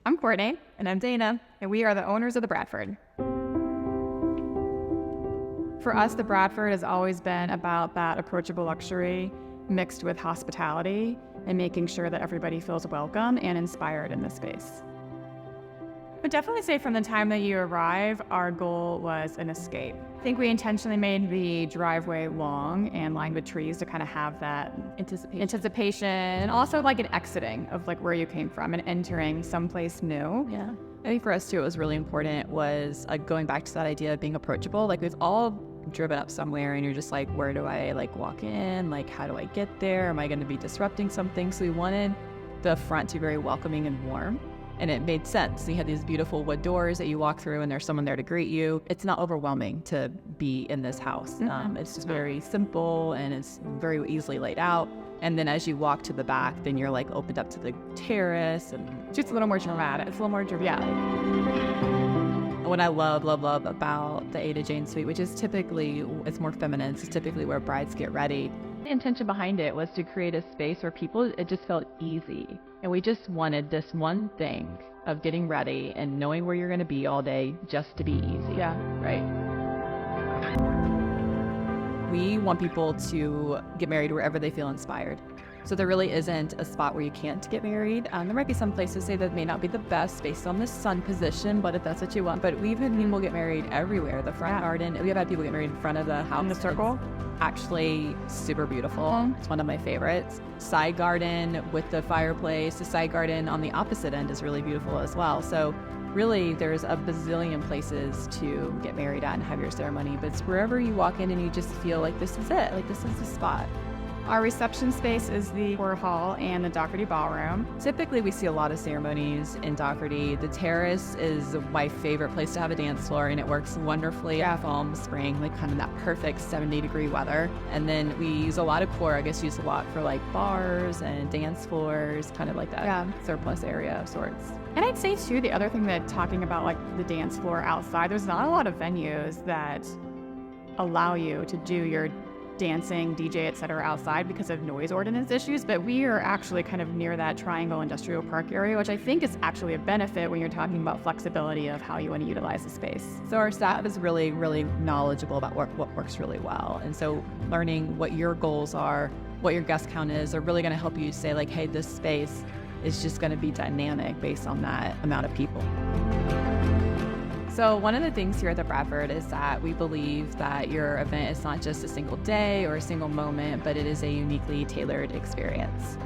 I'm Courtney, And I'm Dana. and we are the owners of the Bradford. For us, the Bradford has always been about that approachable luxury mixed with hospitality and making sure that everybody feels welcome and inspired in this space. I would definitely say from the time that you arrive, our goal was an escape. I think we intentionally made the driveway long and lined with trees to kind of have that anticipation and also like an exiting of like where you came from and entering someplace new. Yeah. I think for us too, it was really important was going back to that idea of being approachable. Like we've all driven up somewhere and you're just like, where do I walk in? Like, how do I get there? Am I going to be disrupting something? So we wanted the front to be very welcoming and warm. And it made sense. You had these beautiful wood doors that you walk through and there's someone there to greet you. It's not overwhelming to be in this house. It's just very simple and it's very easily laid out. And then as you walk to the back, then you're like opened up to the terrace and Just a little more dramatic. It's a little more dramatic. what I love about the Ada Jane suite, which is typically, it's more feminine. It's typically where brides get ready. The intention behind it was to create a space where it just felt easy. And we just wanted this one thing of getting ready and knowing where you're going to be all day just to be easy. Yeah. Right. We want people to get married wherever they feel inspired. So there really isn't a spot where you can't get married. There might be some places say that may not be the best based on the sun position, but if that's what you want. But we've had people get married everywhere. The front garden, we have had people get married in front of the house. In the circle. It's actually super beautiful. It's one of my favorites. Side garden with the fireplace. The side garden on the opposite end is really beautiful as well. So really, there's a bazillion places to get married at and have your ceremony, but it's wherever you walk in and you just feel like this is it, like this is the spot. Our reception space is the Court Hall and the Doherty Ballroom. Typically, we see a lot of ceremonies in Doherty. The terrace is my favorite place to have a dance floor, and it works wonderfully in fall, spring, like kind of that perfect 70-degree weather. And then we use a lot of core, I guess, use a lot for like bars and dance floors, kind of like that surplus area of sorts. And I'd say too, the other thing that talking about like the dance floor outside, there's not a lot of venues that allow you to do your dancing, DJ, etc. outside because of noise ordinance issues, but we are actually kind of near that Triangle Industrial Park area, which I think is actually a benefit when you're talking about flexibility of how you want to utilize the space. So our staff is really, really knowledgeable about what works really well. And so learning what your goals are, what your guest count is, are really going to help you say like, hey, this space is just going to be dynamic based on that amount of people. So one of the things here at the Bradford is that we believe that your event is not just a single day or a single moment, but it is a uniquely tailored experience.